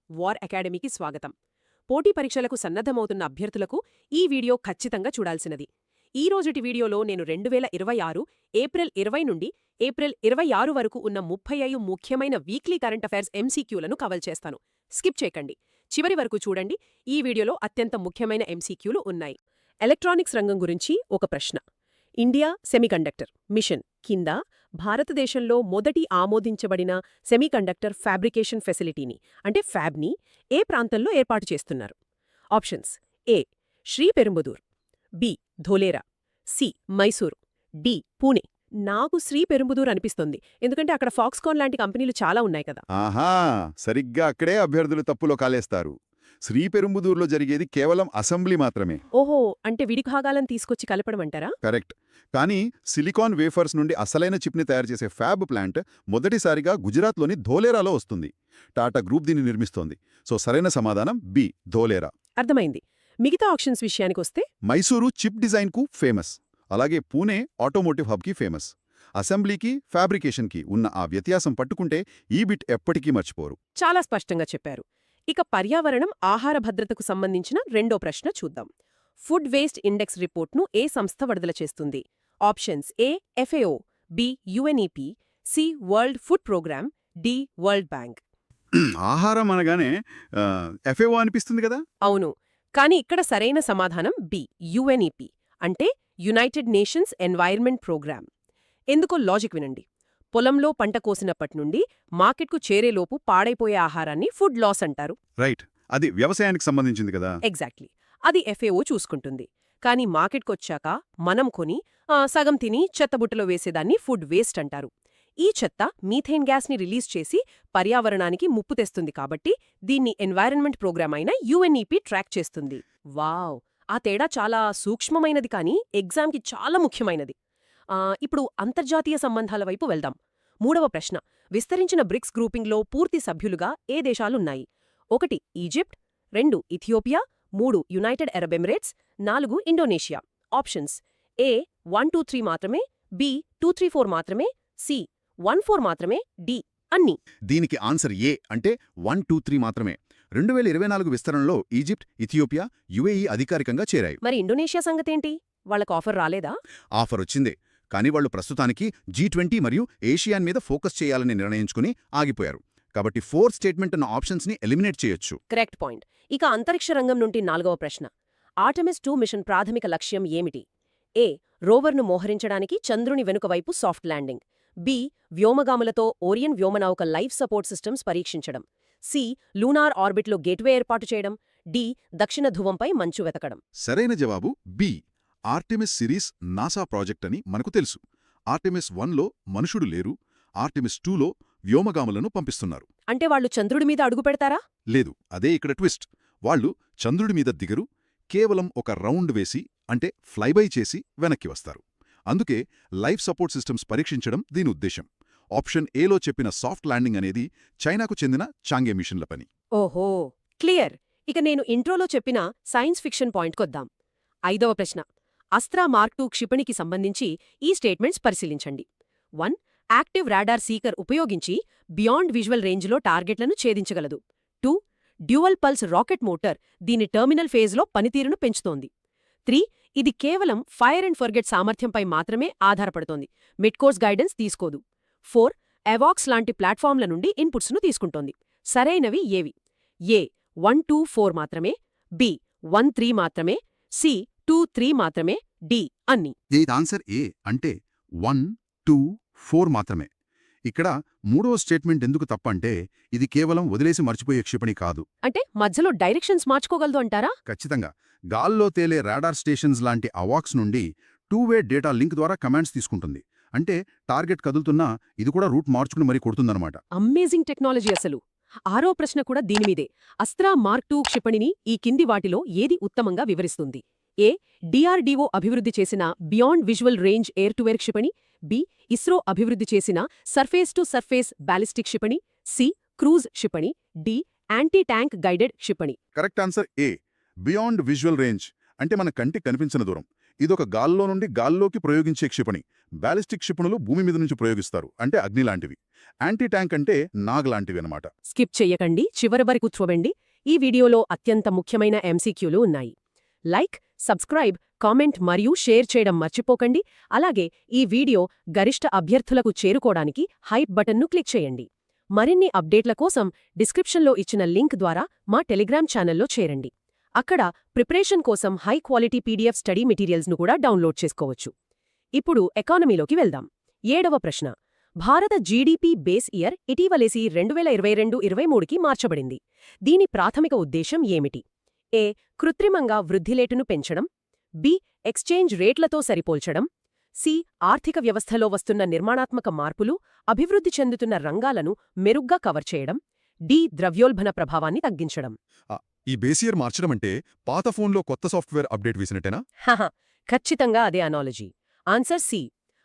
War అకాడమీకి స్వాగతం. పోటీ పరీక్షలకు సన్నద్ధమవుతున్న అభ్యర్థులకు ఈ వీడియో ఖచ్చితంగా చూడాల్సినది. ఈ రోజుటి వీడియోలో నేను 2026 ఏప్రిల్ 20 నుండి ఏప్రిల్ 26 వరకు ఉన్న 35 ముఖ్యమైన వీక్లీ కరెంట్ అఫైర్స్ ఎంసీక్యూలను కవర్ చేస్తాను. స్కిప్ చేయకండి, చివరి వరకు చూడండి. ఈ వీడియోలో అత్యంత ముఖ్యమైన ఎంసీక్యూలు ఉన్నాయి. ఎలక్ట్రానిక్స్ రంగం గురించి ఒక ప్రశ్న. ఇండియా సెమీకండక్టర్ మిషన్ కింద భారతదేశంలో మొదటి ఆమోదించబడిన సెమీకండక్టర్ ఫ్యాబ్రికేషన్ ఫెసిలిటీని అంటే ఫ్యాబ్ని ఏ ప్రాంతంలో ఏర్పాటు చేస్తున్నారు? Options: A Sriperumbudur, B Dholera, C Mysuru, D Pune. నాకు శ్రీపెరుంబుదూర్ అనిపిస్తుంది, ఎందుకంటే అక్కడ ఫాక్స్కాన్ లాంటి కంపెనీలు చాలా ఉన్నాయి కదా. ఆహా, సరిగ్గా అక్కడే అభ్యర్థులు తప్పులో కాలేస్తారు. శ్రీపెరుంబుదూర్లో జరిగేది కేవలం అసెంబ్లీ మాత్రమే. ఓహో, అంటే విడిభాగాలను తీసుకొచ్చి కలపడమంటారా? కరెక్ట్. కానీ సిలికాన్ వేఫర్స్ నుండి అసలైన చిప్ని తయారు చేసే ఫ్యాబ్ ప్లాంట్ మొదటిసారిగా గుజరాత్లోని ధోలేరాలో వస్తుంది. టాటా గ్రూప్ దీన్ని నిర్మిస్తోంది. సో సరైన సమాధానం బి ధోలేరా. అర్థమైంది. మిగతా ఆప్షన్స్ విషయానికొస్తే మైసూరు చిప్ డిజైన్కు ఫేమస్, అలాగే పూణే ఆటోమోటివ్ హబ్కి ఫేమస్. అసెంబ్లీకి ఫ్యాబ్రికేషన్కి ఉన్న ఆ వ్యత్యాసం పట్టుకుంటే ఈ బిట్ ఎప్పటికీ మర్చిపోరు. చాలా స్పష్టంగా చెప్పారు. ఇక పర్యావరణం, ఆహార భద్రతకు సంబంధించిన రెండో ప్రశ్న చూద్దాం. ఫుడ్ వేస్ట్ ఇండెక్స్ రిపోర్ట్ను ఏ సంస్థ విడుదల చేస్తుంది? Options: A FAO, B UNEP, C world food programme, D world bank. ఆహారం అనగానే ఎఫ్ఏఓ అనిపిస్తుంది కదా. అవును, కానీ ఇక్కడ సరైన సమాధానం బి యుఎన్ఈపి, అంటే యునైటెడ్ నేషన్స్ ఎన్వైర్న్మెంట్ ప్రోగ్రామ్. ఎందుకో లాజిక్ వినండి. పొలంలో పంట కోసినప్పట్నుండి మార్కెట్కు చేరేలోపు పాడైపోయే ఆహారాన్ని ఫుడ్ లాస్ అంటారు. రైట్, అది వ్యవసాయానికి సంబంధించింది కదా. ఎగ్జాక్ట్లీ, అది ఎఫ్ఏఓ చూసుకుంటుంది. కానీ మార్కెట్కొచ్చాక మనం కొని సగం తిని చెత్తబుట్టలో వేసేదాన్ని ఫుడ్ వేస్ట్ అంటారు. ఈ చెత్త మీథేన్ గ్యాస్ని రిలీజ్ చేసి పర్యావరణానికి ముప్పు తెస్తుంది, కాబట్టి దీన్ని ఎన్వైరన్మెంట్ ప్రోగ్రామ్ అయిన యుఎన్ఈపి ట్రాక్ చేస్తుంది. వావ్, ఆ తేడా చాలా సూక్ష్మమైనది, కానీ ఎగ్జామ్కి చాలా ముఖ్యమైనది. ఇప్పుడు అంతర్జాతీయ సంబంధాల వైపు వెళ్దాం. మూడవ ప్రశ్న. విస్తరించిన బ్రిక్స్ గ్రూపింగ్లో పూర్తి సభ్యులుగా ఏ దేశాలున్నాయి? 1 Egypt, 2 Ethiopia, 3 United Arab Emirates, 4 Indonesia. Options: A 1, 2, 3 మాత్రమే, బి 2, 3, 4 మాత్రమే, సి 1, 4 మాత్రమే, డి అన్ని. దీనికి ఆన్సర్ ఏ, అంటే 1, 2, 3 మాత్రమే. 2024 విస్తరణలో ఈజిప్ట్, ఇథియోపియా, యుఏఈ అధికారికంగా చేరాయి. మరి ఇండోనేషియా సంగతేంటి? వాళ్ళకు ఆఫర్ రాలేదా? ఆఫర్ వచ్చిందే, కానీ వాళ్లు ప్రస్తుతానికి G20 మరియు ఏషియాన్ మీద ఫోకస్ చేయాలని నిర్ణయించుకుని ఆగిపోయారు. కాబట్టి 4 స్టేట్మెంట్ ఉన్న ఆప్షన్స్ని ఎలిమినేట్ చేయొచ్చు. Correct point. ఇక అంతరిక్ష రంగం నుండి 4వ ప్రశ్న. ఆర్టెమిస్ 2 మిషన్ ప్రాథమిక లక్ష్యం ఏమిటి? ఏ రోవర్ను మోహరించడానికి చంద్రుని వెనుక వైపు సాఫ్ట్ ల్యాండింగ్, బి వ్యోమగాములతో ఓరియన్ వ్యోమనౌక లైఫ్ సపోర్ట్ సిస్టమ్స్ పరీక్షించడం, సి లూనార్ ఆర్బిట్లో గేట్వే ఏర్పాటు చేయడం, డి దక్షిణ ధృవంపై మంచు వెతకడం. సరైన జవాబు B. Artemis series NASA project అని మనకు తెలుసు. ఆర్టెమిస్ 1లో మనుషుడు లేరు, ఆర్టెమిస్ 2లో వ్యోమగాములను పంపిస్తున్నారు. అంటే వాళ్ళు చంద్రుడి మీద అడుగు పెడతారా? లేదు, అదే ఇక్కడ ట్విస్ట్. వాళ్ళు చంద్రుడి మీద దిగరు, కేవలం ఒక రౌండ్ వేసి, అంటే ఫ్లైబై చేసి వెనక్కి వస్తారు. అందుకే లైఫ్ సపోర్ట్ సిస్టమ్స్ పరీక్షించడం దీని ఉద్దేశం. ఆప్షన్ ఏలో చెప్పిన సాఫ్ట్ ల్యాండింగ్ అనేది చైనాకు చెందిన చాంగే మిషన్ల పని. ఓహో, క్లియర్. ఇక నేను ఇంట్రోలో చెప్పిన సైన్స్ ఫిక్షన్ పాయింట్కొద్దాం. 5వ ప్రశ్న. అస్త్రా మార్క్ 2 క్షిపణికి సంబంధించి ఈ స్టేట్మెంట్స్ పరిశీలించండి. 1 యాక్టివ్ రాడార్ సీకర్ ఉపయోగించి బియాండ్ విజువల్ రేంజ్లో టార్గెట్లను ఛేదించగలదు. 2 డ్యూయల్ పల్స్ రాకెట్ మోటార్ దీని టెర్మినల్ ఫేజ్లో పనితీరును పెంచుతోంది. 3 ఇది కేవలం ఫైర్ అండ్ ఫర్గెట్ సామర్థ్యంపై మాత్రమే ఆధారపడుతోంది, మిడ్కోర్స్ గైడెన్స్ తీసుకోదు. 4 ఎవాక్స్ లాంటి ప్లాట్ఫామ్ల నుండి ఇన్పుట్స్ను తీసుకుంటోంది. సరైనవి ఏవి? ఏ 1, 2, 4 మాత్రమే, బి 1, 3 మాత్రమే, సి 2, 3 మాత్రమే, డి అన్ని. ఆన్సర్ ఏ, అంటే 1, 2, 4 మాత్రమే. ఇక్కడ మూడవ స్టేట్మెంట్ ఎందుకు తప్పంటే ఇది కేవలం వదిలేసి మర్చిపోయే క్షిపణి కాదు. అంటే మధ్యలో డైరెక్షన్స్ మార్చుకోగలదు అంటారా? ఖచ్చితంగా. గాల్లో తేలే రాడార్ స్టేషన్స్ లాంటి అవాక్స్ నుండి 2-వే డేటా లింక్ ద్వారా కమాండ్స్ తీసుకుంటుంది. అంటే టార్గెట్ కదులుతున్నా ఇది కూడా రూట్ మార్చుకుని మరీ కొడుతుందన్నమాట. అమేజింగ్ టెక్నాలజీ అసలు. 6వ ప్రశ్న కూడా దీనిమీదే. అస్త్రా మార్క్ 2 క్షిపణిని ఈ కింది వాటిలో ఏది ఉత్తమంగా వివరిస్తుంది? ఏ డిఆర్డీఓ అభివృద్ధి చేసిన beyond visual range air to air క్షిపణి, బి ఇస్రో అభివృద్ధి చేసిన సర్ఫేస్ టు సర్ఫేస్ బాలిస్టిక్ క్షిపణి, సి క్రూజ్ క్షిపణి, డి యాంటీ ట్యాంక్ గైడెడ్ క్షిపణి. కరెక్ట్ ఆన్సర్ ఏ, బియాండ్ విజువల్ రేంజ్, అంటే మన కంటికి కనిపించిన దూరం. ఇదొక గాల్లో నుండి గాల్లోకి ప్రయోగించే క్షిపణి. బ్యాలిస్టిక్ క్షిపణులు భూమి మీద నుంచి ప్రయోగిస్తారు, అంటే అగ్ని లాంటివి. యాంటీ ట్యాంక్ అంటే నాగ్ లాంటివి అనమాట. స్కిప్ చెయ్యకండి, చివరి వరకు చూడండి. ఈ వీడియోలో అత్యంత ముఖ్యమైన ఎంసీక్యూలు ఉన్నాయి. లైక్, సబ్స్క్రైబ్, కామెంట్ మరియు షేర్ చేయడం మర్చిపోకండి. అలాగే ఈ వీడియో గరిష్ట అభ్యర్థులకు చేరుకోవడానికి హైప్ బటన్ను క్లిక్ చేయండి. మరిన్ని అప్డేట్ల కోసం డిస్క్రిప్షన్లో ఇచ్చిన లింక్ ద్వారా మా టెలిగ్రామ్ ఛానల్లో చేరండి. అక్కడ ప్రిపరేషన్ కోసం హై క్వాలిటీ పీడీఎఫ్ స్టడీ మెటీరియల్స్ను కూడా డౌన్లోడ్ చేసుకోవచ్చు. ఇప్పుడు ఎకానమీలోకి వెళ్దాం. 7వ ప్రశ్న. భారత జీడీపీ బేస్ ఇయర్ ఇటీవలేసి 2022-23కి మార్చబడింది. దీని ప్రాథమిక ఉద్దేశం ఏమిటి? ఏ. కృత్రిమంగా వృద్ధిరేటును పెంచడం. బి. ఎక్స్చేంజ్ రేట్లతో సరిపోల్చడం. సి. ఆర్థిక వ్యవస్థలో వస్తున్న నిర్మాణాత్మక మార్పులు, అభివృద్ధి చెందుతున్న రంగాలను మెరుగ్గా కవర్ చేయడం. డి. ద్రవ్యోల్బణ ప్రభావాన్ని తగ్గించడం. ఈ బేసియర్ మార్చడమంటే పాత ఫోన్లో కొత్త సాఫ్ట్వేర్ అప్డేట్ వేసినట్టేనా? హహ, ఖచ్చితంగా అదే అనాలజీ. Answer C.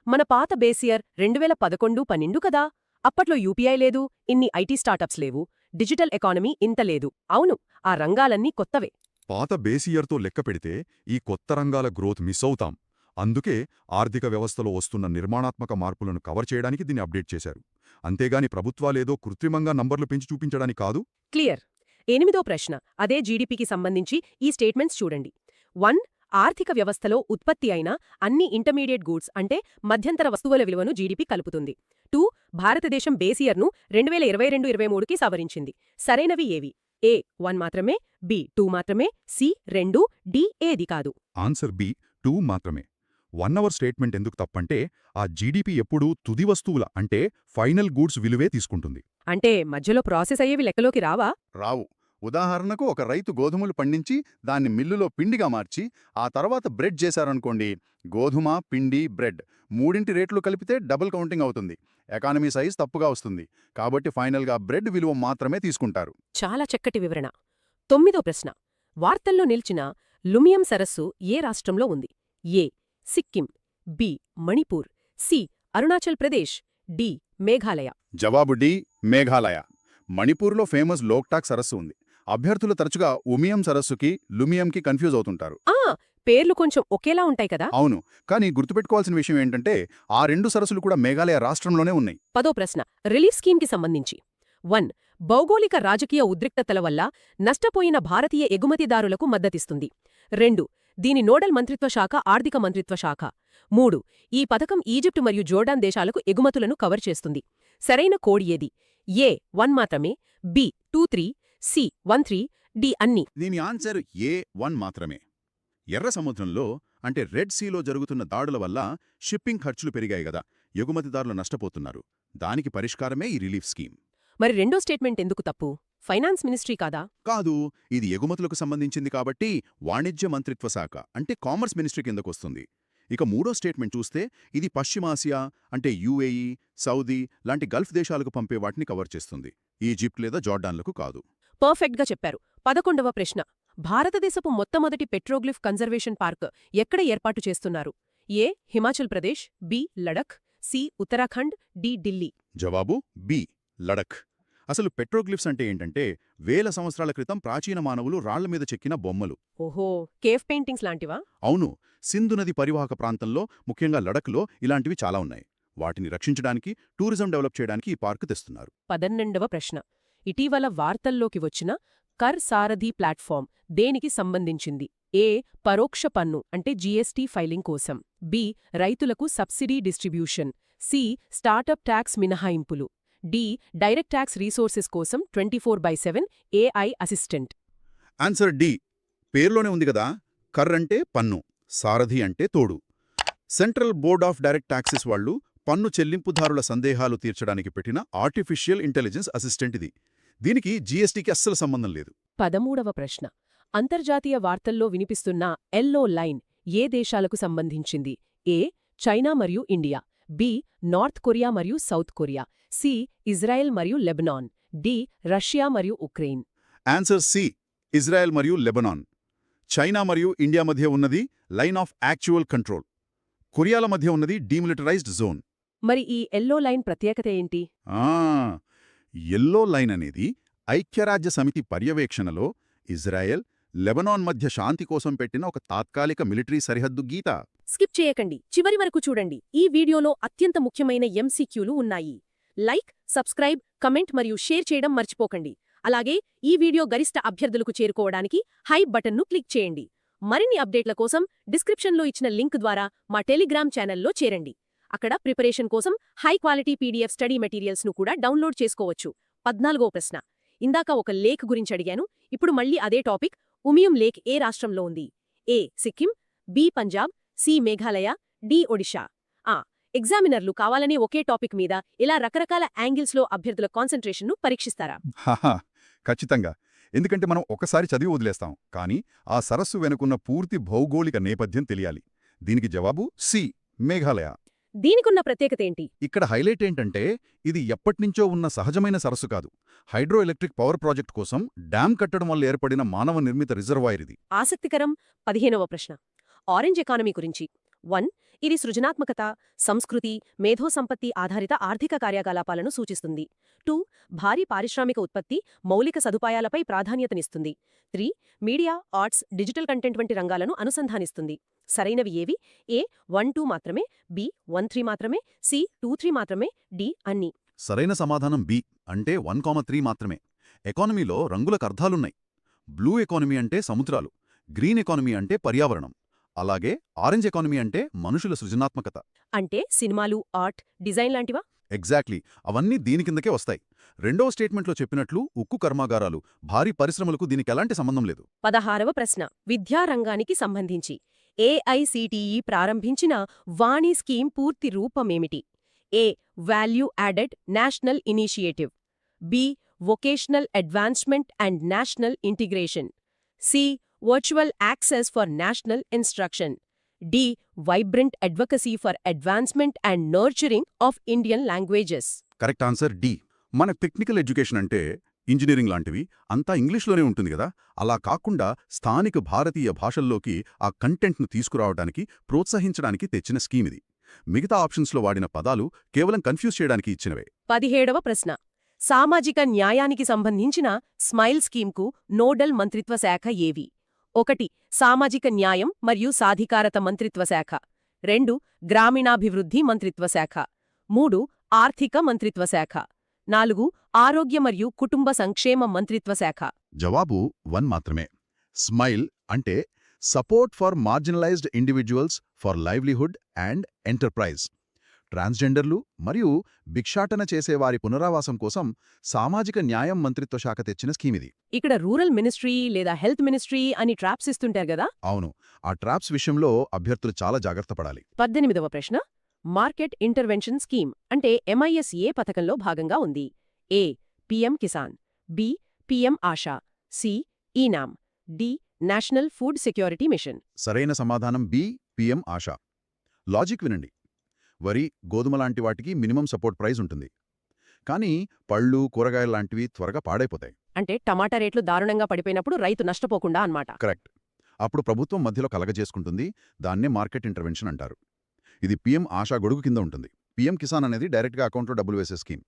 మన పాత బేసియర్ 2011-12 కదా. అప్పట్లో యూపీఐ లేదు, ఇన్ని ఐటీ స్టార్టప్స్ లేవు, డిజిటల్ ఎకానమీ ఇంత లేదు. అవును, ఆ రంగాలన్నీ కొత్తవే. పాత బేసియర్తో లెక్క పెడితే ఈ కొత్త రంగాల గ్రోత్ మిస్ అవుతాం. అందుకే ఆర్థిక వ్యవస్థలో వస్తున్న నిర్మాణాత్మక మార్పులను కవర్ చేయడానికి దీన్ని అప్డేట్ చేశారు. అంతేగాని ప్రభుత్వాలేదో కృత్రిమంగా నంబర్లు పెంచి చూపించడానికి కాదు. క్లియర్. 8వ ప్రశ్న. అదే జీడీపీకి సంబంధించి ఈ స్టేట్మెంట్స్ చూడండి. 1. ఆర్థిక వ్యవస్థలో ఉత్పత్తి అయిన అన్ని ఇంటర్మీడియట్ గూడ్స్ అంటే మధ్యంతర వస్తువుల విలువను జీడీపీ కలుపుతుంది. 2. భారతదేశం బేసియర్ను 2022-23కి సవరించింది. సరైనవి ఏవి? ఏ. 1 మాత్రమే, బి. 2 మాత్రమే, సి. 2, డి. ఏది కాదు. Answer B. 2 మాత్రమే. 1 అవర్ స్టేట్మెంట్ ఎందుకు తప్పంటే ఆ జీడీపీ ఎప్పుడూ తుది వస్తువుల అంటే ఫైనల్ గూడ్స్ విలువే తీసుకుంటుంది. అంటే మధ్యలో ప్రాసెస్ అయ్యేవి లెక్కలోకి రావా? రావు. ఉదాహరణకు ఒక రైతు గోధుమలు పండించి దాన్ని మిల్లులో పిండిగా మార్చి ఆ తర్వాత బ్రెడ్ చేశారనుకోండి. గోధుమ, పిండి, బ్రెడ్ మూడింటి రేట్లు కలిపితే డబుల్ కౌంటింగ్ అవుతుంది. ఎకానమీ సైజ్ తప్పుగా వస్తుంది. కాబట్టి ఫైనల్గా బ్రెడ్ విలువ మాత్రమే తీసుకుంటారు. చాలా చక్కటి వివరణ. 9వ ప్రశ్న. వార్తల్లో నిలిచిన లుమియం సరస్సు ఏ రాష్ట్రంలో ఉంది? A. Sikkim, B. Manipur, C. Arunachal Pradesh, D. Meghalaya. జవాబు డి. మేఘాలయ. మణిపూర్లో ఫేమస్ లోక్టాక్ సరస్సు ఉంది. అభ్యర్థులు తరచుగా ఉమియం సరస్సుకి లుమియంకి కన్ఫ్యూజ్ అవుతుంటారు. పేర్లు కొంచెం ఒకేలా ఉంటాయి కదా. అవును, కానీ గుర్తుపెట్టుకోవాల్సిన విషయం ఏంటంటే ఆ రెండు సరస్సులు కూడా మేఘాలయ రాష్ట్రంలోనే ఉన్నాయి. 10వ ప్రశ్న. రిలీఫ్ స్కీమ్కి సంబంధించి. 1. భౌగోళిక రాజకీయ ఉద్రిక్తతల వల్ల నష్టపోయిన భారతీయ ఎగుమతిదారులకు మద్దతిస్తుంది. 2. దీని నోడల్ మంత్రిత్వ శాఖ ఆర్థిక మంత్రిత్వ శాఖ. 3. ఈ పథకం ఈజిప్టు మరియు జోర్డాన్ దేశాలకు ఎగుమతులను కవర్ చేస్తుంది. సరైన కోడ్ ఏది? ఏ. 1 మాత్రమే, బి. 2-3, సి. 1-3, డి. అన్ని. దీని ఆన్సర్ ఏ. 1 మాత్రమే. ఎర్ర సముద్రంలో అంటే రెడ్ సీలో జరుగుతున్న దాడుల వల్ల షిప్పింగ్ ఖర్చులు పెరిగాయి గదా, ఎగుమతిదారులు నష్టపోతున్నారు. దానికి పరిష్కారమే ఈ రిలీఫ్ స్కీమ్. మరి రెండో స్టేట్మెంట్ ఎందుకు తప్పు? ఫైనాన్స్ మినిస్ట్రీ కాదా? కాదు, ఇది ఎగుమతులకు సంబంధించింది కాబట్టి వాణిజ్య మంత్రిత్వ శాఖ అంటే కామర్స్ మినిస్ట్రీ కిందకొస్తుంది. ఇక మూడో స్టేట్మెంట్ చూస్తే ఇది పశ్చిమాసియా అంటే యూఏఈ, సౌదీ లాంటి గల్ఫ్ దేశాలకు పంపే వాటిని కవర్ చేస్తుంది. ఈజిప్ట్ లేదా జార్డాన్లకు కాదు. పర్ఫెక్ట్గా చెప్పారు. 11వ ప్రశ్న. భారతదేశపు మొట్టమొదటి పెట్రోగ్లిఫ్ కన్జర్వేషన్ పార్క్ ఎక్కడ ఏర్పాటు చేస్తున్నారు? A. Himachal Pradesh, B. Ladakh, C. Uttarakhand, D. Delhi. జవాబు బి. లడఖ్. అసలు పెట్రోగ్లిఫ్స్ అంటే ఏంటంటే వేల సంవత్సరాల క్రితం ప్రాచీన మానవులు రాళ్ల మీద చెక్కిన బొమ్మలు. ఓహో, కేవ్ పెయింటింగ్స్ లాంటివా? అవును, సింధు నది పరివాహక ప్రాంతంలో ముఖ్యంగా లడఖ్లో ఇలాంటివి చాలా ఉన్నాయి. వాటిని రక్షించడానికి, టూరిజం డెవలప్ చేయడానికి ఈ పార్కు తెస్తున్నారు. 12వ ప్రశ్న. ఇటీవల వార్తల్లోకి వచ్చిన కర్ సారథి ప్లాట్ఫామ్ దేనికి సంబంధించింది? ఏ. పరోక్ష పన్ను అంటే జీఎస్టీ ఫైలింగ్ కోసం, బి. రైతులకు subsidy distribution, C. Startup tax మినహాయింపులు, డి. డైరెక్ట్ ట్యాక్స్ రీసోర్సెస్ కోసం 24/7 ఏఐ అసిస్టెంట్. Answer D. పేర్లోనే ఉంది కదా, కర్ అంటే పన్ను, సారథి అంటే తోడు. Central board of direct taxes వాళ్లు పన్ను చెల్లింపుదారుల సందేహాలు తీర్చడానికి పెట్టిన ఆర్టిఫిషియల్ ఇంటెలిజెన్స్ అసిస్టెంట్ ఇది. దీనికి జీఎస్టీకి అస్సలు సంబంధం లేదు. 13వ ప్రశ్న. అంతర్జాతీయ వార్తల్లో వినిపిస్తున్న ఎల్లో లైన్ ఏ దేశాలకు సంబంధించింది? ఏ. చైనా మరియు ఇండియా, బి. నార్త్ కొరియా మరియు సౌత్ కొరియా, సి. ఇజ్రాయెల్ మరియు లెబనాన్, డి. రష్యా మరియు ఉక్రెయిన్. Answer C. ఇజ్రాయెల్ మరియు లెబనాన్. చైనా మరియు ఇండియా మధ్య ఉన్నది లైన్ ఆఫ్ యాక్చువల్ కంట్రోల్. కొరియాల మధ్య ఉన్నది డీమిలిటరైజ్డ్ జోన్. మరి ఈ ఎల్లో లైన్ ప్రత్యేకత ఏంటి? ఎల్లో లైన్ అనేది ఐక్యరాజ్య సమితి పర్యవేక్షణలో ఇజ్రాయెల్, లెబనాన్ మధ్య శాంతి కోసం పెట్టిన ఒక తాత్కాలిక మిలిటరీ సరిహద్దు గీత. స్కిప్ చేయకండి, చివరి వరకు చూడండి. ఈ వీడియోలో అత్యంత ముఖ్యమైన ఎంసీక్యూలు ఉన్నాయి. లైక్, సబ్స్క్రైబ్, కమెంట్ మరియు షేర్ చేయడం మర్చిపోకండి. అలాగే ఈ వీడియో గరిష్ట అభ్యర్థులకు చేరుకోవడానికి హైప్ బటన్ను క్లిక్ చేయండి. మరిన్ని అప్డేట్ల కోసం డిస్క్రిప్షన్లో ఇచ్చిన లింక్ ద్వారా మా టెలిగ్రామ్ ఛానల్లో చేరండి. అక్కడ ప్రిపరేషన్ కోసం హై క్వాలిటీ పీడీఎఫ్ స్టడీ మెటీరియల్స్ను కూడా డౌన్లోడ్ చేసుకోవచ్చు. 14వ ప్రశ్న. ఇందాక ఒక లేక్ గురించి అడిగాను, ఇప్పుడు మళ్ళీ అదే టాపిక్. ఉమియం లేక్ ఏ రాష్ట్రంలో ఉంది? A Sikkim, B Punjab, C Meghalaya, D Odisha. ఎగ్జామినర్లు కావాలనే ఒకే టాపిక్ మీద ఇలా రకరకాల యాంగిల్స్లో అభ్యర్థుల కాన్సంట్రేషన్ను పరీక్షిస్తారా? హాహా, ఖచ్చితంగా. ఎందుకంటే మనం ఒకసారి చదివి వదిలేస్తాం, కానీ ఆ సరస్సు వెనుకున్న పూర్తి భౌగోళిక నేపథ్యం తెలియాలి. దీనికి జవాబు సి మేఘాలయ. దీనికున్న ప్రత్యేకతేంటి? ఇక్కడ హైలైట్ ఏంటంటే ఇది ఎప్పటినుంచో ఉన్న సహజమైన సరస్సు కాదు. హైడ్రో ఎలక్ట్రిక్ పవర్ ప్రాజెక్ట్ కోసం డ్యాం కట్టడం వల్ల ఏర్పడిన మానవ నిర్మిత రిజర్వాయర్ ఇది. ఆసక్తికరం. 15వ ప్రశ్న. ఆరెంజ్ ఎకానమీ గురించి. 1. ఇది సృజనాత్మకత, సంస్కృతి, మేధో సంపత్తి ఆధారిత ఆర్థిక కార్యకలాపాలను సూచిస్తుంది. 2. భారీ పారిశ్రామిక ఉత్పత్తి, మౌలిక సదుపాయాలపై ప్రాధాన్యతనిస్తుంది. 3. మీడియా, ఆర్ట్స్, డిజిటల్ కంటెంట్ వంటి రంగాలను అనుసంధానిస్తుంది. సరైనవి ఏవి? ఏ 1-2 మాత్రమే, బి 1-3 మాత్రమే, సి 2-3 మాత్రమే, డి అన్నీ. సరైన సమాధానం బి, అంటే 1,3 మాత్రమే. ఎకానమీలో రంగులకు అర్థాలున్నాయి. బ్లూ ఎకానమీ అంటే సముద్రాలు, గ్రీన్ ఎకానమీ అంటే పర్యావరణం, అలాగే ఆరెంజ్ ఎకానమీ అంటే మనుషుల సృజనాత్మకత. అంటే సినిమాలు, ఆర్ట్, డిజైన్ లాంటివా? ఎగ్జాక్ట్లీ, అవన్నీ దీని కిందకే వస్తాయి. రెండవ స్టేట్మెంట్లో చెప్పినట్లు ఉక్కు కర్మాగారాలు, భారీ పరిశ్రమలకు దీనికెలాంటి సంబంధం లేదు. 16వ ప్రశ్న. విద్యారంగానికి సంబంధించి ఏఐసిటిఈ ప్రారంభించిన వాణి స్కీమ్ పూర్తి రూపమేమిటి? A value added national initiative, B vocational advancement and national integration, C virtual access for national instruction, D vibrant advocacy for advancement and nurturing of Indian languages. Correct answer D. మన technical education అంటే engineering లాంటివి అంతా ఇంగ్లీష్లోనే ఉంటుంది కదా. అలా కాకుండా స్థానిక భారతీయ భాషల్లోకి ఆ కంటెంట్ను తీసుకురావడానికి, ప్రోత్సహించడానికి తెచ్చిన స్కీమ్ ఇది. మిగతా ఆప్షన్స్లో వాడిన పదాలు కేవలం కన్ఫ్యూజ్ చేయడానికి ఇచ్చినవే. 17వ ప్రశ్న. సామాజిక న్యాయానికి సంబంధించిన స్మైల్ స్కీమ్కు నోడల్ మంత్రిత్వ శాఖ ఏవి? 1. సామాజిక న్యాయం మరియు సాధికారత మంత్రిత్వ శాఖ, 2. గ్రామీణాభివృద్ధి మంత్రిత్వ శాఖ, 3. ఆర్థిక మంత్రిత్వ శాఖ, 4. ఆరోగ్య మరియు కుటుంబ సంక్షేమ మంత్రిత్వ శాఖ. జవాబు 1 మాత్రమే. స్మైల్ అంటే support for marginalized individuals for livelihood and enterprise. ట్రాన్స్జెండర్లు మరియు భిక్షాటన చేసేవారి పునరావాసం కోసం సామాజిక న్యాయం మంత్రిత్వ శాఖ తెచ్చిన స్కీమిది. ఇక్కడ రూరల్ మినిస్ట్రీ లేదా హెల్త్ మినిస్ట్రీ అని ట్రాప్స్ ఇస్తుంటారు గదా. అవును, ఆ ట్రాప్స్ విషయంలో అభ్యర్థులు చాలా జాగ్రత్త పడాలి. 18వ ప్రశ్న. మార్కెట్ ఇంటర్వెన్షన్ స్కీమ్ అంటే MIS ఏ పథకంలో భాగంగా ఉంది? A PM Kisan, B PM Asha, C eNAM, D national food security mission. సరైన సమాధానం బి పీఎం ఆశా. లాజిక్ వినండి. వరి, గోధుమ లాంటి వాటికి మినిమం సపోర్ట్ ప్రైస్ ఉంటుంది. కానీ పళ్ళు, కూరగాయలు లాంటివి త్వరగా పాడైపోతాయి. అంటే టమాటా రేట్లు దారుణంగా పడిపోయినప్పుడు రైతు నష్టపోకుండా అన్నమాట. కరెక్ట్. అప్పుడు ప్రభుత్వం మధ్యలో కలగజేసుకుంటుంది. దాన్నే మార్కెట్ ఇంటర్వెన్షన్ అంటారు. ఇది పీఎం ఆశా గొడుగు కింద ఉంటుంది. పీఎం కిసాన్ అనేది డైరెక్ట్గా అకౌంట్లో డబ్బులు వేసే స్కీమ్.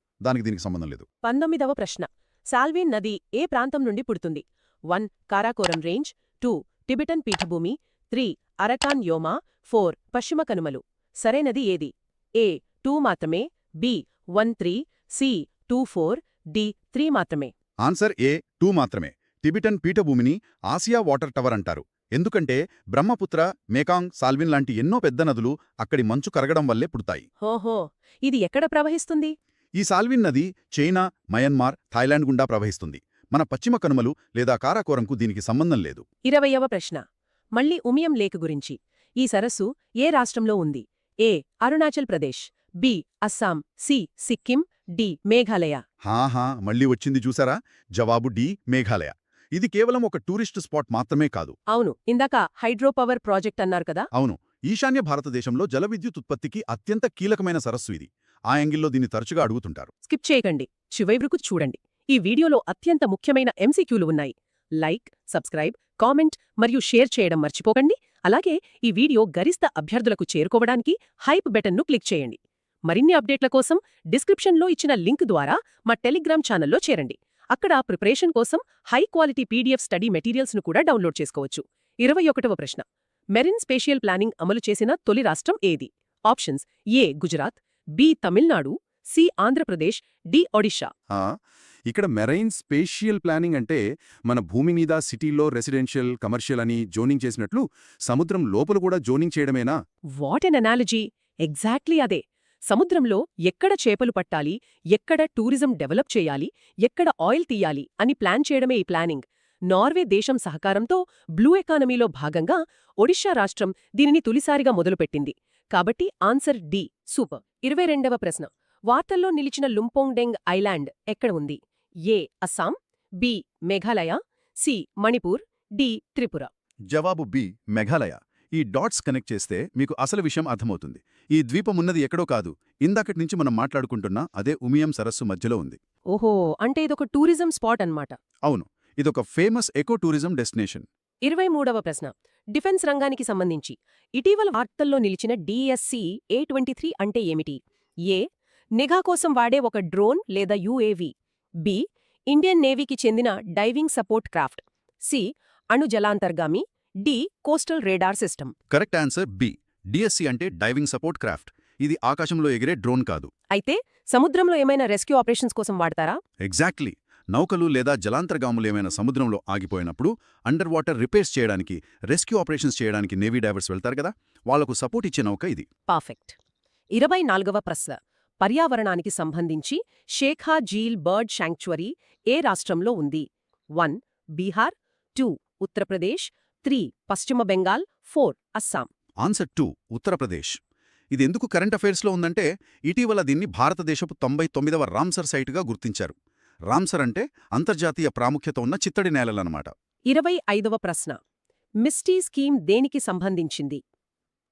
దీనికి సంబంధం లేదు. 19వ ప్రశ్న. సాల్వేన్ నది ఏ ప్రాంతం నుండి పుడుతుంది? 1. కారాకోరం రేంజ్, 2. టిబెటన్ పీఠభూమి, 3. అరకాన్ యోమా, 4. పశ్చిమ కనుమలు. సరైనది ఏది? ఏ 2 మాత్రమే, బి 1-3, సి 2-4, డి 3 మాత్రమే. ఆన్సర్ ఏ 2 మాత్రమే. టిబెటన్ పీఠభూమిని ఆసియా వాటర్ టవర్ అంటారు. ఎందుకంటే బ్రహ్మపుత్ర, మేకాంగ్, సాల్విన్ లాంటి ఎన్నో పెద్ద నదులు అక్కడి మంచు కరగడం వల్లే పుడతాయి. హోహో, ఇది ఎక్కడ ప్రవహిస్తుంది? ఈ సాల్విన్ నది చైనా, మయన్మార్, థాయిలాండ్ గుండా ప్రవహిస్తుంది. మన పశ్చిమ కనుమలు లేదా కారాకోరంకు దీనికి సంబంధం లేదు. 20వ ప్రశ్న. మళ్ళీ ఉమియం లేక్ గురించి. ఈ సరస్సు ఏ రాష్ట్రంలో ఉంది? A Arunachal Pradesh, B Assam, C Sikkim, D Meghalaya. హాహా, మళ్ళీ వచ్చింది చూసారా? జవాబు డి మేఘాలయ. ఇది కేవలం ఒక టూరిస్టు స్పాట్ మాత్రమే కాదు. అవును, ఇందాక హైడ్రో పవర్ ప్రాజెక్ట్ అన్నారు కదా. అవును, ఈశాన్య భారతదేశంలో జల విద్యుత్ ఉత్పత్తికి అత్యంత కీలకమైన సరస్సు ఇది. ఆ యాంగిల్లో దీన్ని తరచుగా అడుగుతుంటారు. స్కిప్ చేయకండి, చివరికి చూడండి. ఈ వీడియోలో అత్యంత ముఖ్యమైన ఎంసీక్యూలు ఉన్నాయి. లైక్, సబ్స్క్రైబ్, కామెంట్ మరియు షేర్ చేయడం మర్చిపోకండి. అలాగే ఈ వీడియో గరిష్ట అభ్యర్థులకు చేరుకోవడానికి హైప్ బటన్ను క్లిక్ చేయండి. మరిన్ని అప్డేట్ల కోసం డిస్క్రిప్షన్లో ఇచ్చిన లింక్ ద్వారా మా టెలిగ్రామ్ ఛానల్లో చేరండి. అక్కడ ప్రిపరేషన్ కోసం హై క్వాలిటీ పీడీఎఫ్ స్టడీ మెటీరియల్స్ను కూడా డౌన్లోడ్ చేసుకోవచ్చు. 21వ ప్రశ్న. మెరిన్ స్పేషియల్ ప్లానింగ్ అమలు చేసిన తొలి రాష్ట్రం ఏది? Options: A Gujarat, B Tamil Nadu, C Andhra Pradesh, D Odisha. ఇక్కడ మెరైన్ స్పేషియల్ ప్లానింగ్ అంటే మన భూమి మీద సిటీలో రెసిడెన్షియల్, కమర్షియల్ అని జోనింగ్ చేసినట్లు సముద్రం లోపల కూడా జోనింగ్ చేయడమేనా? What an analogy! ఎగ్జాక్ట్లీ అదే. సముద్రంలో ఎక్కడ చేపలు పట్టాలి, ఎక్కడ టూరిజం డెవలప్ చేయాలి, ఎక్కడ ఆయిల్ తీయాలి అని ప్లాన్ చేయడమే ఈ ప్లానింగ్. నార్వే దేశం సహకారంతో బ్లూ ఎకానమీలో భాగంగా ఒడిషా రాష్ట్రం దీనిని తొలిసారిగా మొదలుపెట్టింది. కాబట్టి ఆన్సర్ డి. సూపర్. 22వ ప్రశ్న. వార్తల్లో నిలిచిన లుంపోంగ్ డెంగ్ ఐలాండ్ ఎక్కడ ఉంది? A Assam, B Meghalaya, C Manipur, D Tripura. జవాబు బి మేఘాలయ. ఈ డాట్స్ కనెక్ట్ చేస్తే మీకు అసలు విషయం అర్థమవుతుంది. ఈ ద్వీపమున్నది ఎక్కడో కాదు, ఇందాకటి నుంచి మనం మాట్లాడుకుంటున్న అదే ఉమియం సరస్సు మధ్యలో ఉంది. ఓహో, అంటే ఇదొక టూరిజం స్పాట్ అన్నమాట. అవును, ఇదొక ఫేమస్ ఎకో టూరిజం డెస్టినేషన్. 23వ ప్రశ్న. డిఫెన్స్ రంగానికి సంబంధించి ఇటీవల వార్తల్లో నిలిచిన DSC A-23 అంటే ఏమిటి? ఏ నిఘా కోసం వాడే ఒక డ్రోన్ లేదా యుఏవి, బి ఇండియన్ నేవీకి చెందిన డైవింగ్ సపోర్ట్ క్రాఫ్ట్, సి అణు జలాంతర్గామి, D coastal radar system. Correct answer B. DSC అంటే డైవింగ్ సపోర్ట్ క్రాఫ్ట్. ఇది ఆకాశంలో ఎగిరే డ్రోన్ కాదు. అయితే సముద్రంలో ఏమైనా రెస్క్యూ ఆపరేషన్స్ కోసం వాడతారా? ఎగ్జాక్ట్లీ. నౌకలు లేదా జలాంతర్గాములు ఏమైనా సముద్రంలో ఆగిపోయినప్పుడు అండర్ వాటర్ రిపేర్స్ చేయడానికి, రెస్క్యూ ఆపరేషన్స్ చేయడానికి నేవీ డైవర్స్ వెళ్తారు కదా, వాళ్లకు సపోర్ట్ ఇచ్చే నౌక ఇది. పర్ఫెక్ట్. 24వ ప్రశ్న. పర్యావరణానికి సంబంధించి షేఖా జీల్ బర్డ్ శాంక్చురీ ఏ రాష్ట్రంలో ఉంది? 1 బీహార్, 2 ఉత్తరప్రదేశ్, 3 పశ్చిమ బెంగాల్, 4 అస్సాం. ఆన్సర్ 2 ఉత్తరప్రదేశ్. ఇది ఎందుకు కరెంట్ అఫైర్స్లో ఉందంటే ఇటీవల దీన్ని భారతదేశపు 99వ రామ్సర్ సైటుగా గుర్తించారు. రామ్సర్ అంటే అంతర్జాతీయ ప్రాముఖ్యత ఉన్న చిత్తడి నేలలన్నమాట. 25వ ప్రశ్న. మిస్టీ స్కీమ్ దేనికి సంబంధించింది?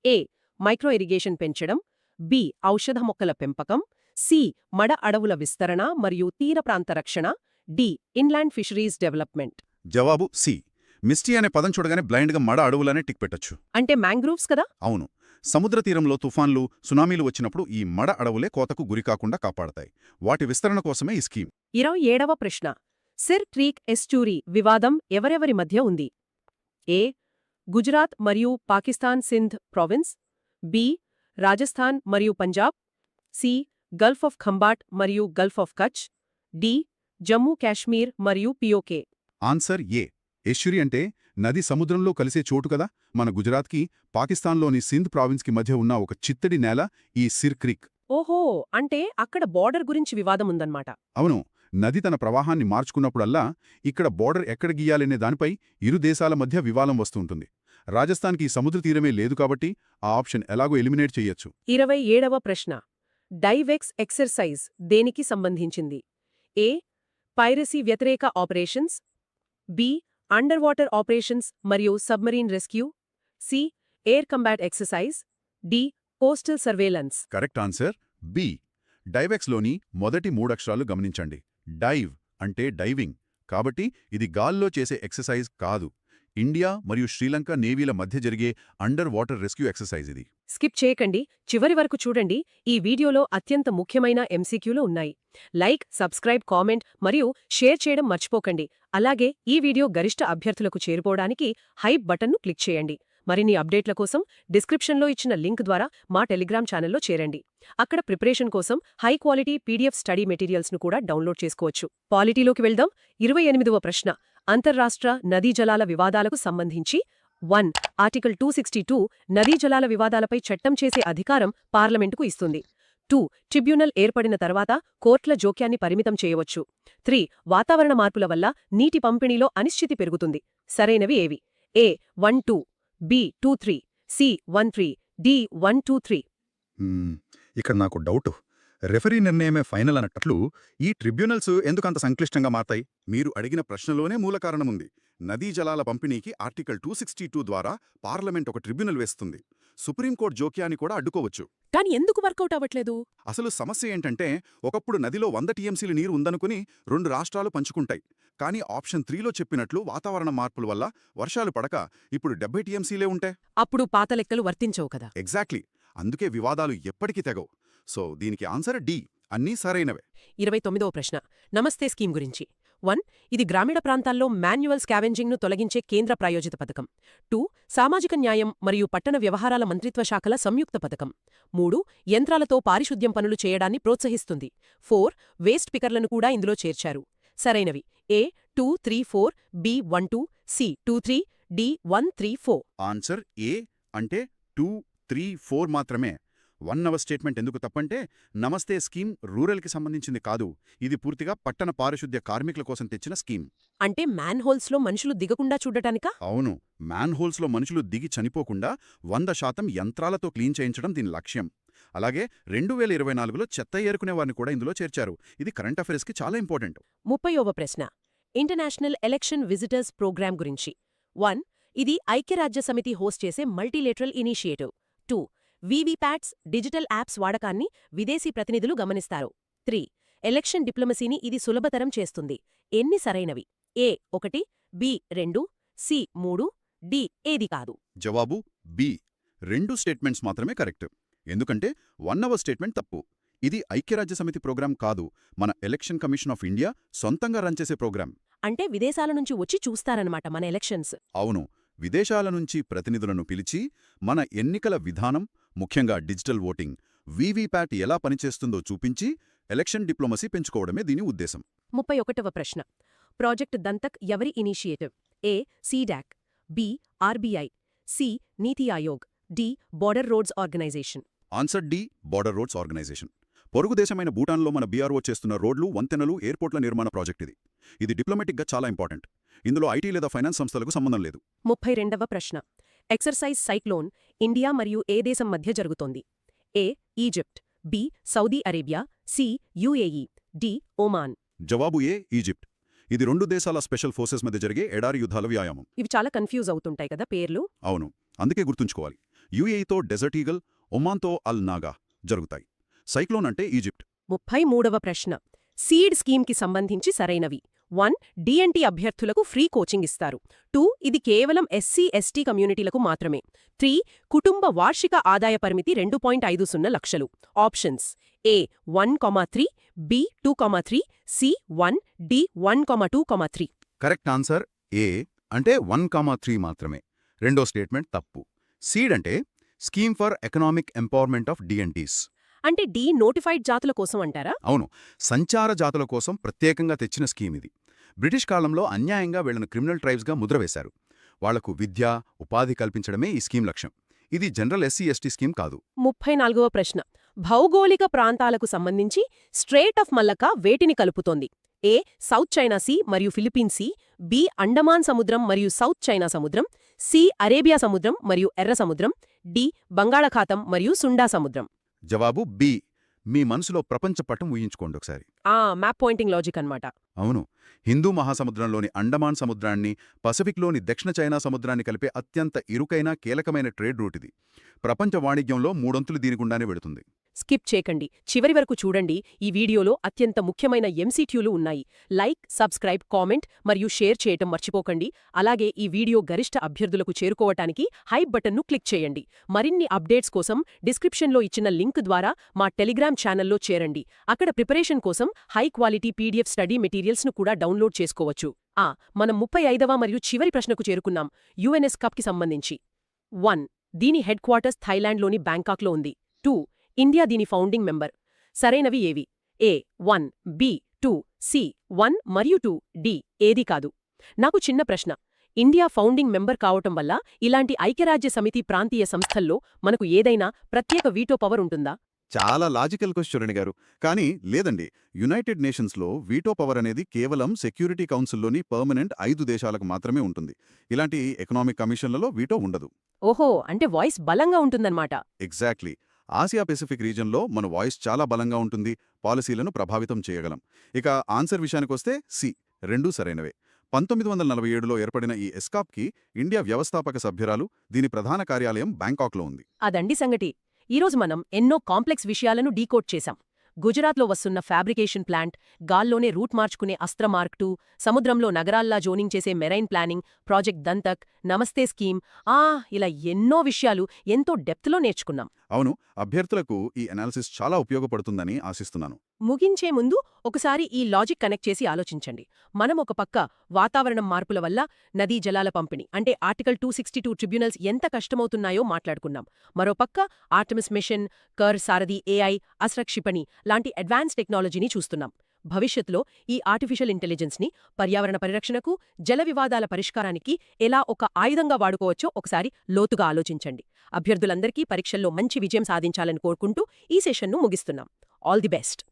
ఏ మైక్రో ఇరిగేషన్ పెంచడం, బి ఔషధ మొక్కల పెంపకం, సి మడ అడవుల విస్తరణ మరియు తీర ప్రాంత రక్షణ, డి ఇన్లాండ్ ఫిషరీస్ డెవలప్మెంట్. జవాబు సి. మిస్టీ అనే పదం చూడగానే బ్లైండ్గా మడ అడవులనే టిక్ పెట్టొచ్చు. అంటే మ్యాంగ్రూవ్స్ కదా? అవును. సముద్ర తీరంలో తుఫాన్లు, సునామీలు వచ్చినప్పుడు ఈ మడ అడవులే కోతకు గురికాకుండా కాపాడతాయి. వాటి విస్తరణ కోసమే ఈ స్కీమ్. 27వ ప్రశ్న. సిర్ క్రీక్ ఎస్టూరీ వివాదం ఎవరెవరి మధ్య ఉంది? ఏ గుజరాత్ మరియు పాకిస్తాన్ సింధ్ ప్రావిన్స్, బి రాజస్థాన్ మరియు Punjab, C gulf of Khambhat మరియు gulf of Kutch, D Jammu Kashmir మరియు పియోకే. ఆన్సర్ ఏ. ఎస్చురీ అంటే నది సముద్రంలో కలిసే చోటు కదా. మన గుజరాత్కి, పాకిస్తాన్లోని సింధ్ ప్రావిన్స్కి మధ్య ఉన్న ఒక చిత్తడి నేల ఈ సిర్ క్రీక్. ఓహో, అంటే అక్కడ బోర్డర్ గురించి వివాదం ఉందన్నమాట. అవును. నది తన ప్రవాహాన్ని మార్చుకున్నప్పుడల్లా ఇక్కడ బోర్డర్ ఎక్కడ గీయాలనే దానిపై ఇరు దేశాల మధ్య వివాదం వస్తుంటుంది. రాజస్థాన్కి సముద్ర తీరమే లేదు కాబట్టి ఆ ఆప్షన్ ఎలాగో ఎలిమినేట్ చెయ్యొచ్చు. 27వ ప్రశ్న. డైవెక్స్ ఎక్సర్సైజ్ దేనికి సంబంధించింది? ఏ పైరసీ వ్యతిరేక operations, B under water operations మరియు submarine rescue, C air combat exercise, D coastal surveillance. Correct answer B. డైవెక్స్లోని మొదటి మూడక్షరాలు గమనించండి. డైవ్ అంటే డైవింగ్, కాబట్టి ఇది గాల్లో చేసే ఎక్సర్సైజ్ కాదు. ఇండియా మరియు శ్రీలంక నేవీల మధ్య జరిగే అండర్ వాటర్ రెస్క్యూ ఎక్సర్సైజ్ ఇది. స్కిప్ చేయకండి, చివరి వరకు చూడండి. ఈ వీడియోలో అత్యంత ముఖ్యమైన ఎంసీక్యూలు ఉన్నాయి. లైక్, సబ్స్క్రైబ్, కామెంట్ మరియు షేర్ చేయడం మర్చిపోకండి. అలాగే ఈ వీడియో గరిష్ట అభ్యర్థులకు చేరుకోవడానికి హైప్ బటన్ను క్లిక్ చేయండి. మరిన్ని అప్డేట్ల కోసం డిస్క్రిప్షన్లో ఇచ్చిన లింక్ ద్వారా మా టెలిగ్రామ్ ఛానల్లో చేరండి. అక్కడ ప్రిపరేషన్ కోసం హై క్వాలిటీ పీడీఎఫ్ స్టడీ మెటీరియల్స్ను కూడా డౌన్లోడ్ చేసుకోవచ్చు. పాలిటీలోకి వెళ్దాం. 28వ ప్రశ్న. అంతర్రాష్ట్ర నదీ జలాల వివాదాలకు సంబంధించి 1 ఆర్టికల్ 262 నదీ జలాల వివాదాలపై చట్టం చేసే అధికారం పార్లమెంటుకు ఇస్తుంది. 2 ట్రిబ్యునల్ ఏర్పడిన తర్వాత కోర్టుల జోక్యాన్ని పరిమితం చేయవచ్చు. 3 వాతావరణ మార్పుల వల్ల నీటి పంపిణీలో అనిశ్చితి పెరుగుతుంది. సరైనవి ఏవి? ఏ 1-2, బి 2-3, సి 1-3, డి 1-2-3. ఇక్కడ నాకు డౌటు. రెఫరీ నిర్ణయమే ఫైనల్ అన్నట్లు ఈ ట్రిబ్యునల్స్ ఎందుకంత సంక్లిష్టంగా మారతాయి? మీరు అడిగిన ప్రశ్నలోనే మూల కారణముంది. నదీ జలాల పంపిణీకి ఆర్టికల్ 262 ద్వారా పార్లమెంట్ ఒక ట్రిబ్యునల్ వేస్తుంది. సుప్రీంకోర్టు జోక్యాన్ని కూడా అడ్డుకోవచ్చు. కానీ ఎందుకు వర్కౌట్ అవ్వట్లేదు? అసలు సమస్య ఏంటంటే ఒకప్పుడు నదిలో 100 టీఎంసీలు నీరు ఉందనుకుని 2 రాష్ట్రాలు పంచుకుంటాయి. కానీ ఆప్షన్ 3లో చెప్పినట్లు వాతావరణ మార్పుల వల్ల వర్షాలు పడక ఇప్పుడు 70 టీఎంసీలే ఉంటాయి. అప్పుడు పాత లెక్కలు వర్తించవు కదా. ఎగ్జాక్ట్లీ. అందుకే వివాదాలు ఎప్పటికీ తెగవు. సో దీనికి ఆన్సర్ డి. అన్నీ సరైనవే. 29వ ప్రశ్న. నమస్తే స్కీమ్ గురించి. 1. ఇది గ్రామీణ ప్రాంతాల్లో మాన్యువల్ స్కావెంజింగ్ను తొలగించే కేంద్ర ప్రాయోజిత పథకం. 2. సామాజిక న్యాయం మరియు పట్టణ వ్యవహారాల మంత్రిత్వ శాఖల సంయుక్త పథకం. 3. యంత్రాలతో పారిశుద్ధ్యం పనులు చేయడాన్ని ప్రోత్సహిస్తుంది. 4. వేస్ట్ పికర్లను కూడా ఇందులో చేర్చారు. సరైనవి: A 2, 3, 4, B 1, 2, C 2, 3, D 1, 3, 4. Answer A అంటే 2, 3, 4 మాత్రమే. 1 అవర్ స్టేట్మెంట్ ఎందుకు తప్పంటే నమస్తే స్కీమ్ రూరల్కి సంబంధించింది కాదు. ఇది పూర్తిగా పట్టణ పారిశుద్ధ్య కార్మికుల కోసం తెచ్చిన స్కీమ్. అంటే మ్యాన్హోల్స్లో మనుషులు దిగకుండా చూడటానికా? అవును, మ్యాన్హోల్స్లో మనుషులు దిగి చనిపోకుండా 100% యంత్రాలతో క్లీన్ చేయించడం దీని లక్ష్యం. అలాగే 2024లో చెత్త ఏరుకునే వారిని కూడా ఇందులో చేర్చారు. ఇది కరెంట్ అఫైర్స్కి చాలా ఇంపార్టెంట్. 30వ ప్రశ్న. ఇంటర్నేషనల్ ఎలక్షన్ విజిటర్స్ ప్రోగ్రాం గురించి. 1. ఇది ఐక్యరాజ్యసమితి హోస్ట్ చేసే multilateral initiative. 2. VVPATs, digital apps వాడకాన్ని విదేశీ ప్రతినిధులు గమనిస్తారు. 3. ఎలక్షన్ డిప్లొమసీని ఇది సులభతరం చేస్తుంది. ఎన్ని సరైనవి? A 1, B 2, C 3, D ఏది కాదు? జవాబు బి. 2 స్టేట్మెంట్స్ మాత్రమే కరెక్ట్. ఎందుకంటే 1 అవర్ స్టేట్మెంట్ తప్పు. ఇది ఐక్యరాజ్యసమితి ప్రోగ్రాం కాదు, మన ఎలక్షన్ కమిషన్ ఆఫ్ ఇండియా సొంతంగా రన్ చేసే ప్రోగ్రాం. అంటే విదేశాల నుంచి వచ్చి చూస్తారన్నమాట మన ఎలక్షన్స్. అవును, విదేశాల నుంచి ప్రతినిధులను పిలిచి మన ఎన్నికల విధానం, ముఖ్యంగా డిజిటల్ ఓటింగ్, వీవీప్యాట్ ఎలా పనిచేస్తుందో చూపించి ఎలక్షన్ డిప్లొమసీ పెంచుకోవడమే దీని ఉద్దేశం. 31వ ప్రశ్న. ప్రాజెక్ట్ దంతక్ ఎవరి initiative? A CDAC, B RBI, C NITI Aayog, D border roads organisation. Answer D, border roads organisation. పొరుగు దేశమైన భూటాన్లో మన బీఆర్ఓ చేస్తున్న రోడ్లు, వంతెనలు, ఎయిర్పోర్ట్ల నిర్మాణ ప్రాజెక్ట్ ఇది. ఇది డిప్లొమాటిక్గా చాలా ఇంపార్టెంట్. ఇందులో ఐటీ లేదా ఫైనాన్స్ సంస్థలకు సంబంధం లేదు. 32వ ప్రశ్న. ఎక్సర్సైజ్ సైక్లోన్ ఇండియా మరియు ఏ దేశం మధ్య జరుగుతోంది? A Egypt, B Saudi Arabia, C UAE, D Oman. జవాబు ఏ, ఈజిప్ట్. ఇది 2 దేశాల స్పెషల్ ఫోర్సెస్ మధ్య జరిగే ఎడారి యుద్ధాల వ్యాయామం. ఇవి చాలా కన్ఫ్యూజ్ అవుతుంటాయి కదా పేర్లు. అవును, అందుకే గుర్తుంచుకోవాలి. యుఏఈతో డెజర్ట్ ఈగల్, ఒమాన్తో అల్ నాగా జరుగుతాయి. సైక్లోన్ అంటే ఈజిప్ట్. 33వ ప్రశ్న. సీడ్ స్కీమ్కి సంబంధించి సరైనవి. 1. డిఎన్టీ అభ్యర్థులకు ఫ్రీ కోచింగ్ ఇస్తారు. 2. ఇది కేవలం SC ST కమ్యూనిటీలకు మాత్రమే. 3. కుటుంబ వార్షిక ఆదాయ పరిమితి 2.50 లక్షలు. Options: A 1,3, B 2,3, C 1, D 1,2,3. Correct answer A అంటే 1,3 మాత్రమే. రెండో స్టేట్మెంట్ తప్పు. సీడ్ అంటే scheme for economic empowerment of DNTs. అంటే D నోటిఫైడ్ జాతుల కోసం అంటారా? అవును, సంచార జాతుల కోసం ప్రత్యేకంగా తెచ్చిన స్కీమ్ ఇది. బ్రిటిష్ కాలంలో అన్యాయంగా వీళ్లను క్రిమినల్ ట్రైబ్స్గా ముద్రవేశారు. వాళ్లకు విద్య, ఉపాధి కల్పించడమే ఈ స్కీమ్ లక్ష్యం. ఇది జనరల్ SC ST స్కీమ్ కాదు. 34వ ప్రశ్న. భౌగోళిక ప్రాంతాలకు సంబంధించి స్ట్రేట్ ఆఫ్ మల్లక్క వేటిని కలుపుతోంది? A సౌత్ చైనా సీ మరియు ఫిలిప్పీన్ సీ, B అండమాన్ సముద్రం మరియు సౌత్ చైనా సముద్రం, C అరేబియా సముద్రం మరియు ఎర్ర సముద్రం, D బంగాళాఖాతం మరియు సుండా సముద్రం. జవాబు బి. మీ మనసులో ప్రపంచ పటం ఊహించుకోండి ఒకసారి. మ్యాప్ పాయింటింగ్ లాజిక్ అన్నమాట. అవును, హిందూ మహాసముద్రంలోని అండమాన్ సముద్రాన్ని, పసిఫిక్లోని దక్షిణ చైనా సముద్రాన్ని కలిపే అత్యంత ఇరుకైన కీలకమైన ట్రేడ్ రూట్ ఇది. ప్రపంచ వాణిజ్యంలో 3 వంతులు దీని గుండానే వెడుతుంది. స్కిప్ చేయకండి, చివరి వరకు చూడండి. ఈ వీడియోలో అత్యంత ముఖ్యమైన MCQలు ఉన్నాయి. లైక్, సబ్స్క్రైబ్, కామెంట్ మరియు షేర్ చేయటం మర్చిపోకండి. అలాగే ఈ వీడియో గరిష్ట అభ్యర్థులకు చేరుకోవటానికి హైప్ బటన్ను క్లిక్ చేయండి. మరిన్ని అప్డేట్స్ కోసం డిస్క్రిప్షన్లో ఇచ్చిన లింక్ ద్వారా మా టెలిగ్రామ్ ఛానల్లో చేరండి. అక్కడ ప్రిపరేషన్ కోసం హై క్వాలిటీ PDF స్టడీ మెటీరియల్స్ను కూడా డౌన్లోడ్ చేసుకోవచ్చు. మనం 35వ మరియు చివరి ప్రశ్నకు చేరుకున్నాం. UNS కప్కి సంబంధించి. 1. దీని హెడ్ క్వార్టర్స్ థాయిలాండ్లోని బ్యాంకాక్లో ఉంది. 2. ఇండియా దీని ఫౌండింగ్ మెంబర్. సరైనవి ఏవి? A 1, B 2, C 1 మరియు 2, D ఏది కాదు? నాకు చిన్న ప్రశ్న. ఇండియా ఫౌండింగ్ మెంబర్ కావటం వల్ల ఇలాంటి ఐక్యరాజ్య సమితి ప్రాంతీయ సంస్థల్లో మనకు ఏదైనా ప్రత్యేక వీటో పవర్ ఉంటుందా? చాలా లాజికల్ క్వశ్చన్ గారు. కానీ లేదండి, యునైటెడ్ నేషన్స్లో వీటో పవర్ అనేది కేవలం సెక్యూరిటీ కౌన్సిల్లోని పర్మనెంట్ 5 దేశాలకు మాత్రమే ఉంటుంది. ఇలాంటి ఎకనామిక్ కమిషన్లలో వీటో ఉండదు. ఓహో, అంటే వాయిస్ బలంగా ఉంటుందన్నమాట. ఎగ్జాక్ట్లీ. ఆసియా పెసిఫిక్ రీజన్లో మన వాయిస్ చాలా బలంగా ఉంటుంది, పాలసీలను ప్రభావితం చేయగలం. ఇక ఆన్సర్ విషయానికొస్తే సి, 2 సరైనవే. 1947లో ఏర్పడిన ఈ ఎస్కాప్కి ఇండియా వ్యవస్థాపక సభ్యురాలు, దీని ప్రధాన కార్యాలయం బ్యాంకాక్లో ఉంది. అదండి సంగతి. ఈరోజు మనం ఎన్నో కాంప్లెక్స్ విషయాలను డీకోడ్ చేశాం. గుజరాత్లో వస్తున్న ఫ్యాబ్రికేషన్ ప్లాంట్, గాల్లోనే రూట్ మార్చుకునే అస్త్ర మార్క్ 2, సముద్రంలో నగరాల్లా జోనింగ్ చేసే మెరైన్ ప్లానింగ్, ప్రాజెక్ట్ దంతక్, నమస్తే స్కీమ్, ఇలా ఎన్నో విషయాలు ఎంతో డెప్త్లో నేర్చుకున్నాం. అవును, అభ్యర్థులకు ఈ అనాలిసిస్ చాలా ఉపయోగపడుతుందని ఆశిస్తున్నాను. ముగించే ముందు ఒకసారి ఈ లాజిక్ కనెక్ట్ చేసి ఆలోచించండి. మనం ఒక పక్క వాతావరణం మార్పుల వల్ల నదీ జలాల పంపిణీ అంటే ఆర్టికల్ 262 ట్రిబ్యునల్స్ ఎంత కష్టమవుతున్నాయో మాట్లాడుకున్నాం. మరోపక్క ఆర్టెమిస్ మిషన్, కర్ సారథి AI, అస్త్ర క్షిపణి లాంటి అడ్వాన్స్ టెక్నాలజీని చూస్తున్నాం. భవిష్యత్తులో ఈ ఆర్టిఫిషియల్ ఇంటెలిజెన్స్ని పర్యావరణ పరిరక్షణకు, జల వివాదాల పరిష్కారానికి ఎలా ఒక ఆయుధంగా వాడుకోవచ్చో ఒకసారి లోతుగా ఆలోచించండి. అభ్యర్థులందరికీ పరీక్షల్లో మంచి విజయం సాధించాలని కోరుకుంటూ ఈ సెషన్ను ముగిస్తున్నాం. All the best.